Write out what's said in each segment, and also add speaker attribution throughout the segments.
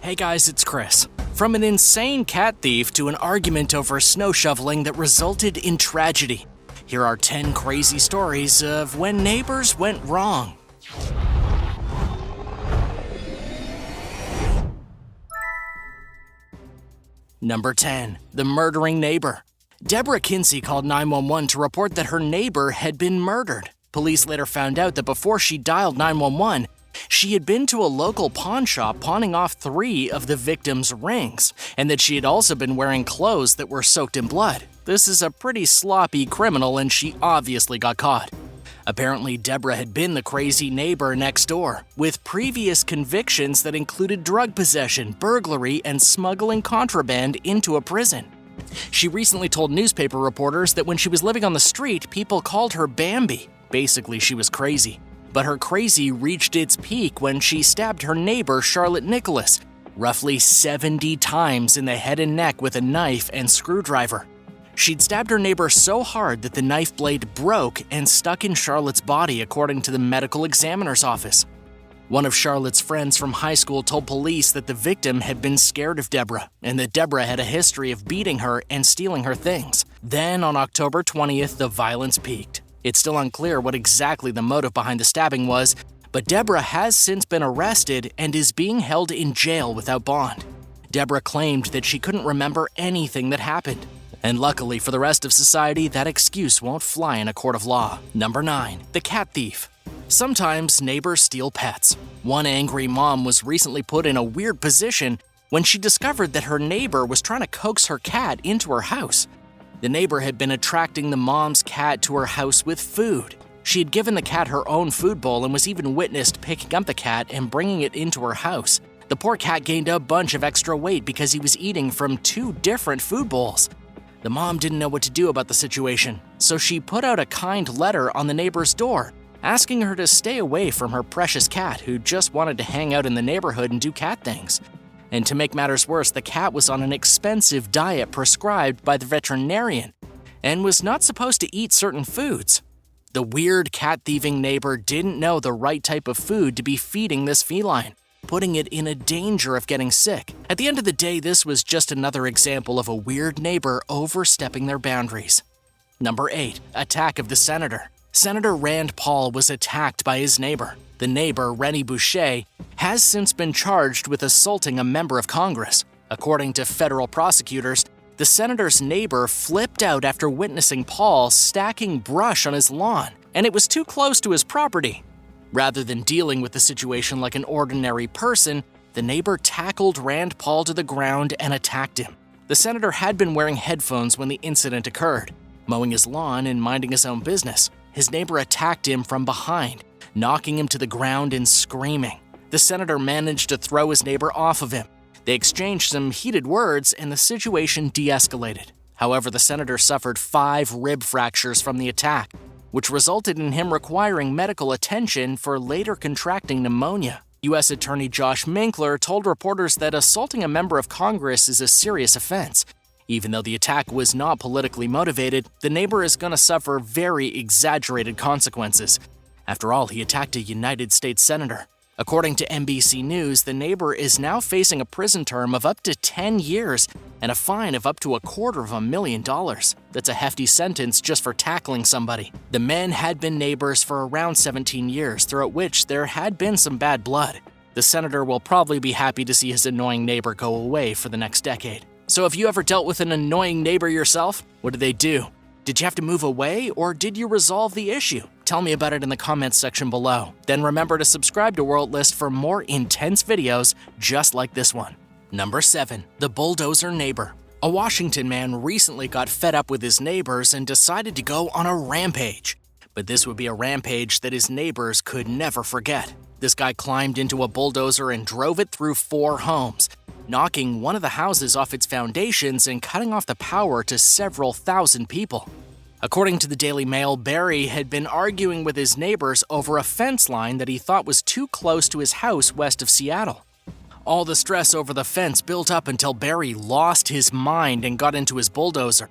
Speaker 1: Hey guys, it's Chris. From an insane cat thief to an argument over snow shoveling that resulted in tragedy, here are 10 crazy stories of when neighbors went wrong. Number 10. The murdering neighbor. Deborah Kinsey called 911 to report that her neighbor had been murdered. Police later found out that before she dialed 911, she had been to a local pawn shop pawning off 3 of the victim's rings, and that she had also been wearing clothes that were soaked in blood. This is a pretty sloppy criminal, and she obviously got caught. Apparently, Deborah had been the crazy neighbor next door, with previous convictions that included drug possession, burglary, and smuggling contraband into a prison. She recently told newspaper reporters that when she was living on the street, people called her Bambi. Basically, she was crazy. But her crazy reached its peak when she stabbed her neighbor, Charlotte Nicholas, roughly 70 times in the head and neck with a knife and screwdriver. She'd stabbed her neighbor so hard that the knife blade broke and stuck in Charlotte's body, according to the medical examiner's office. One of Charlotte's friends from high school told police that the victim had been scared of Deborah, and that Deborah had a history of beating her and stealing her things. Then, on October 20th, the violence peaked. It's still unclear what exactly the motive behind the stabbing was, but Deborah has since been arrested and is being held in jail without bond. Deborah claimed that she couldn't remember anything that happened. And luckily for the rest of society, that excuse won't fly in a court of law. Number 9. The cat thief. Sometimes neighbors steal pets. One angry mom was recently put in a weird position when she discovered that her neighbor was trying to coax her cat into her house. The neighbor had been attracting the mom's cat to her house with food. She had given the cat her own food bowl and was even witnessed picking up the cat and bringing it into her house. The poor cat gained a bunch of extra weight because he was eating from 2 different food bowls. The mom didn't know what to do about the situation, so she put out a kind letter on the neighbor's door, asking her to stay away from her precious cat who just wanted to hang out in the neighborhood and do cat things. And to make matters worse, the cat was on an expensive diet prescribed by the veterinarian and was not supposed to eat certain foods. The weird cat-thieving neighbor didn't know the right type of food to be feeding this feline, putting it in a danger of getting sick. At the end of the day, this was just another example of a weird neighbor overstepping their boundaries. Number 8. Attack of the Senator. Senator Rand Paul was attacked by his neighbor. The neighbor, Rennie Boucher, has since been charged with assaulting a member of Congress. According to federal prosecutors, the senator's neighbor flipped out after witnessing Paul stacking brush on his lawn, and it was too close to his property. Rather than dealing with the situation like an ordinary person, the neighbor tackled Rand Paul to the ground and attacked him. The senator had been wearing headphones when the incident occurred, mowing his lawn and minding his own business. His neighbor attacked him from behind, knocking him to the ground and screaming. The senator managed to throw his neighbor off of him. They exchanged some heated words and the situation de-escalated. However, the senator suffered 5 rib fractures from the attack, which resulted in him requiring medical attention for later contracting pneumonia. U.S. Attorney Josh Minkler told reporters that assaulting a member of Congress is a serious offense. Even though the attack was not politically motivated, the neighbor is going to suffer very exaggerated consequences. After all, he attacked a United States senator. According to NBC News, the neighbor is now facing a prison term of up to 10 years and a fine of up to $250,000. That's a hefty sentence just for tackling somebody. The men had been neighbors for around 17 years, throughout which there had been some bad blood. The senator will probably be happy to see his annoying neighbor go away for the next decade. So have you ever dealt with an annoying neighbor yourself? What did they do? Did you have to move away, or did you resolve the issue? Tell me about it in the comments section below. Then remember to subscribe to World List for more intense videos just like this one. Number 7. The bulldozer neighbor. A Washington man recently got fed up with his neighbors and decided to go on a rampage. But this would be a rampage that his neighbors could never forget. This guy climbed into a bulldozer and drove it through 4 homes, knocking one of the houses off its foundations and cutting off the power to several thousand people. According to the Daily Mail, Barry had been arguing with his neighbors over a fence line that he thought was too close to his house west of Seattle. All the stress over the fence built up until Barry lost his mind and got into his bulldozer.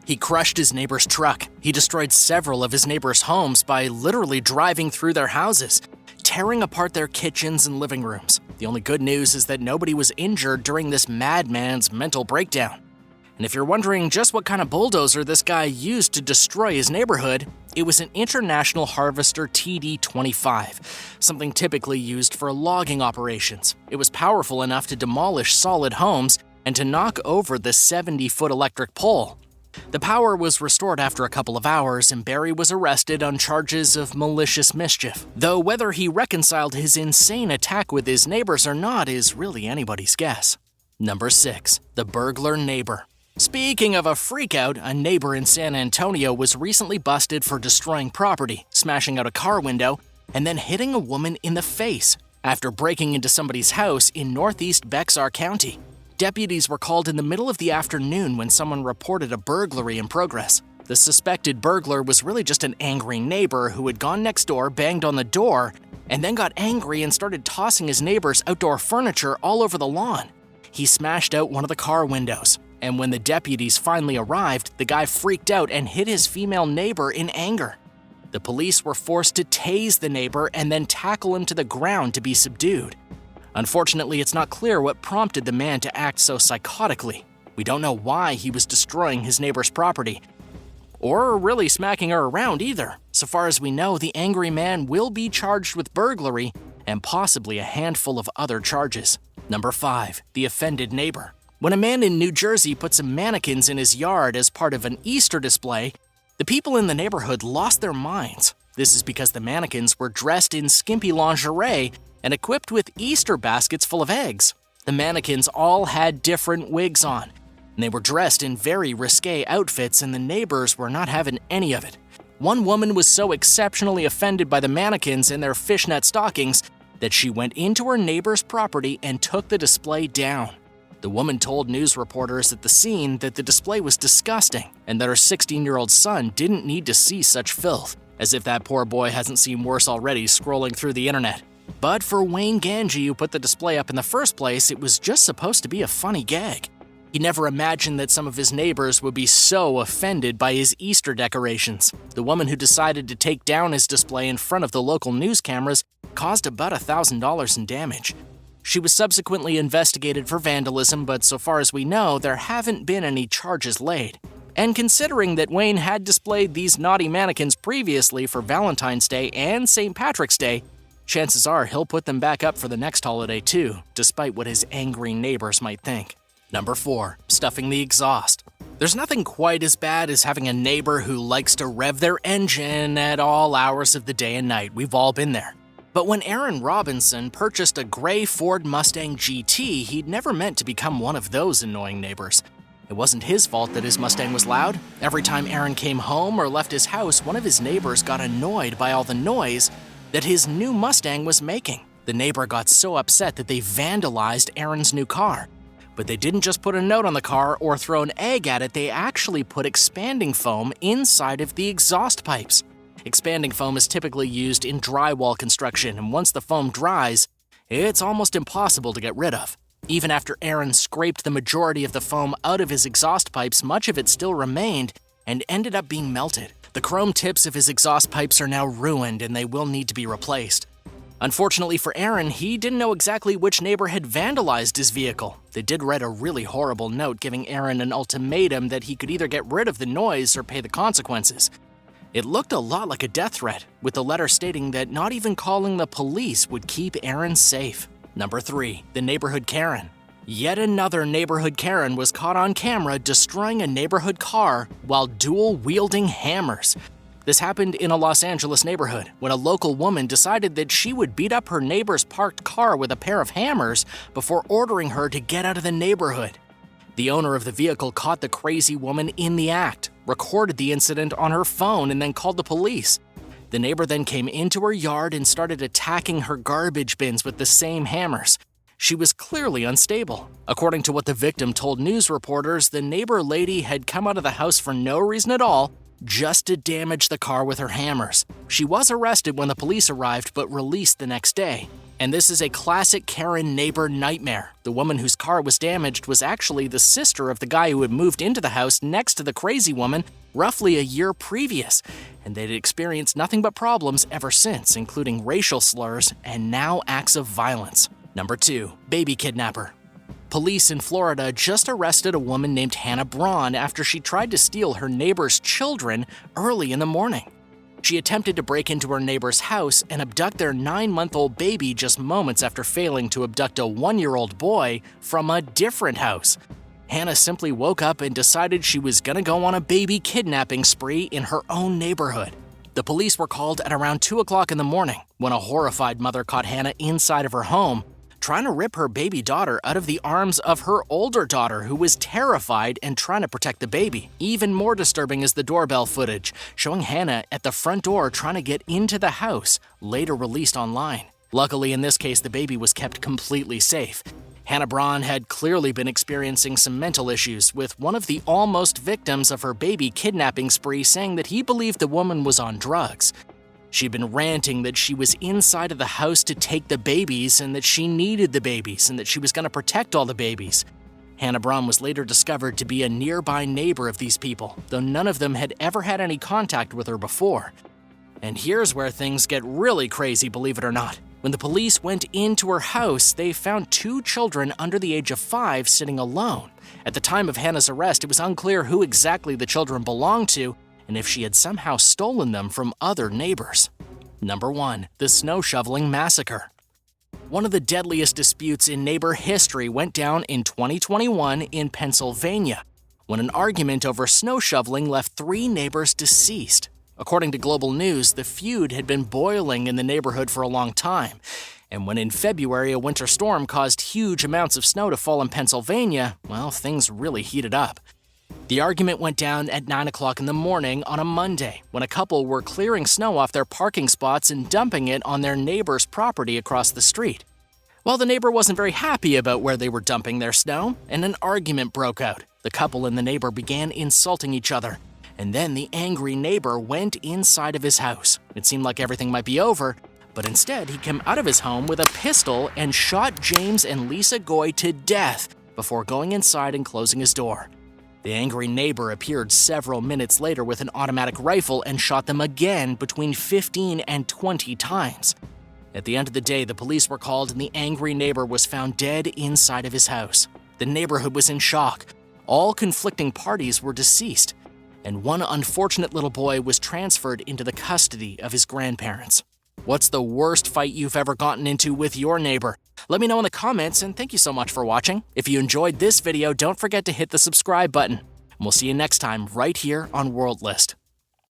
Speaker 1: He crushed his neighbor's truck. He destroyed several of his neighbors' homes by literally driving through their houses, tearing apart their kitchens and living rooms. The only good news is that nobody was injured during this madman's mental breakdown. And if you're wondering just what kind of bulldozer this guy used to destroy his neighborhood, it was an International Harvester TD-25, something typically used for logging operations. It was powerful enough to demolish solid homes and to knock over the 70-foot electric pole. The power was restored after a couple of hours, and Barry was arrested on charges of malicious mischief. Though whether he reconciled his insane attack with his neighbors or not is really anybody's guess. Number 6. The burglar neighbor. Speaking of a freakout, a neighbor in San Antonio was recently busted for destroying property, smashing out a car window, and then hitting a woman in the face after breaking into somebody's house in northeast Bexar County. Deputies were called in the middle of the afternoon when someone reported a burglary in progress. The suspected burglar was really just an angry neighbor who had gone next door, banged on the door, and then got angry and started tossing his neighbor's outdoor furniture all over the lawn. He smashed out one of the car windows, and when the deputies finally arrived, the guy freaked out and hit his female neighbor in anger. The police were forced to tase the neighbor and then tackle him to the ground to be subdued. Unfortunately, it's not clear what prompted the man to act so psychotically. We don't know why he was destroying his neighbor's property, or really smacking her around either. So far as we know, the angry man will be charged with burglary and possibly a handful of other charges. Number 5. The offended neighbor. When a man in New Jersey put some mannequins in his yard as part of an Easter display, the people in the neighborhood lost their minds. This is because the mannequins were dressed in skimpy lingerie and equipped with Easter baskets full of eggs. The mannequins all had different wigs on, and they were dressed in very risque outfits, and the neighbors were not having any of it. One woman was so exceptionally offended by the mannequins and their fishnet stockings that she went into her neighbor's property and took the display down. The woman told news reporters at the scene that the display was disgusting and that her 16-year-old son didn't need to see such filth, as if that poor boy hasn't seen worse already scrolling through the internet. But for Wayne Ganji, who put the display up in the first place, it was just supposed to be a funny gag. He never imagined that some of his neighbors would be so offended by his Easter decorations. The woman who decided to take down his display in front of the local news cameras caused about $1,000 in damage. She was subsequently investigated for vandalism, but so far as we know, there haven't been any charges laid. And considering that Wayne had displayed these naughty mannequins previously for Valentine's Day and St. Patrick's Day, chances are he'll put them back up for the next holiday too, despite what his angry neighbors might think. Number 4. Stuffing the exhaust. There's nothing quite as bad as having a neighbor who likes to rev their engine at all hours of the day and night. We've all been there. But when Aaron Robinson purchased a gray Ford Mustang GT, he'd never meant to become one of those annoying neighbors. It wasn't his fault that his Mustang was loud. Every time Aaron came home or left his house, one of his neighbors got annoyed by all the noise that his new Mustang was making. The neighbor got so upset that they vandalized Aaron's new car. But they didn't just put a note on the car or throw an egg at it, they actually put expanding foam inside of the exhaust pipes. Expanding foam is typically used in drywall construction, and once the foam dries, it's almost impossible to get rid of. Even after Aaron scraped the majority of the foam out of his exhaust pipes, much of it still remained and ended up being melted. The chrome tips of his exhaust pipes are now ruined and they will need to be replaced. Unfortunately for Aaron, he didn't know exactly which neighbor had vandalized his vehicle. They did write a really horrible note giving Aaron an ultimatum that he could either get rid of the noise or pay the consequences. It looked a lot like a death threat, with the letter stating that not even calling the police would keep Aaron safe. Number 3. The neighborhood Karen. Yet another neighborhood Karen was caught on camera destroying a neighborhood car while dual-wielding hammers. This happened in a Los Angeles neighborhood when a local woman decided that she would beat up her neighbor's parked car with a pair of hammers before ordering her to get out of the neighborhood. The owner of the vehicle caught the crazy woman in the act, recorded the incident on her phone, and then called the police. The neighbor then came into her yard and started attacking her garbage bins with the same hammers. She was clearly unstable. According to what the victim told news reporters, the neighbor lady had come out of the house for no reason at all, just to damage the car with her hammers. She was arrested when the police arrived, but released the next day. And this is a classic Karen neighbor nightmare. The woman whose car was damaged was actually the sister of the guy who had moved into the house next to the crazy woman roughly a year previous, and they'd experienced nothing but problems ever since, including racial slurs and now acts of violence. Number 2. Baby kidnapper. Police in Florida just arrested a woman named Hannah Braun after she tried to steal her neighbor's children early in the morning. She attempted to break into her neighbor's house and abduct their 9-month-old baby just moments after failing to abduct a 1-year-old boy from a different house. Hannah simply woke up and decided she was going to go on a baby kidnapping spree in her own neighborhood. The police were called at around 2 o'clock in the morning when a horrified mother caught Hannah inside of her home, trying to rip her baby daughter out of the arms of her older daughter, who was terrified and trying to protect the baby. Even more disturbing is the doorbell footage, showing Hannah at the front door trying to get into the house, later released online. Luckily, in this case, the baby was kept completely safe. Hannah Braun had clearly been experiencing some mental issues, with one of the almost victims of her baby kidnapping spree saying that he believed the woman was on drugs. She'd been ranting that she was inside of the house to take the babies and that she needed the babies and that she was going to protect all the babies. Hannah Braun was later discovered to be a nearby neighbor of these people, though none of them had ever had any contact with her before. And here's where things get really crazy, believe it or not. When the police went into her house, they found 2 children under the age of 5 sitting alone. At the time of Hannah's arrest, it was unclear who exactly the children belonged to and if she had somehow stolen them from other neighbors. Number 1. The Snow Shoveling Massacre. One of the deadliest disputes in neighbor history went down in 2021 in Pennsylvania, when an argument over snow shoveling left 3 neighbors deceased. According to Global News, the feud had been boiling in the neighborhood for a long time, and when in February a winter storm caused huge amounts of snow to fall in Pennsylvania, well, things really heated up. The argument went down at 9 o'clock in the morning on a Monday, when a couple were clearing snow off their parking spots and dumping it on their neighbor's property across the street. Well, the neighbor wasn't very happy about where they were dumping their snow, and an argument broke out. The couple and the neighbor began insulting each other, and then the angry neighbor went inside of his house. It seemed like everything might be over, but instead he came out of his home with a pistol and shot James and Lisa Goy to death before going inside and closing his door. The angry neighbor appeared several minutes later with an automatic rifle and shot them again between 15 and 20 times. At the end of the day, the police were called and the angry neighbor was found dead inside of his house. The neighborhood was in shock. All conflicting parties were deceased, and one unfortunate little boy was transferred into the custody of his grandparents. What's the worst fight you've ever gotten into with your neighbor? Let me know in the comments, and thank you so much for watching. If you enjoyed this video, don't forget to hit the subscribe button. And we'll see you next time right here on World List.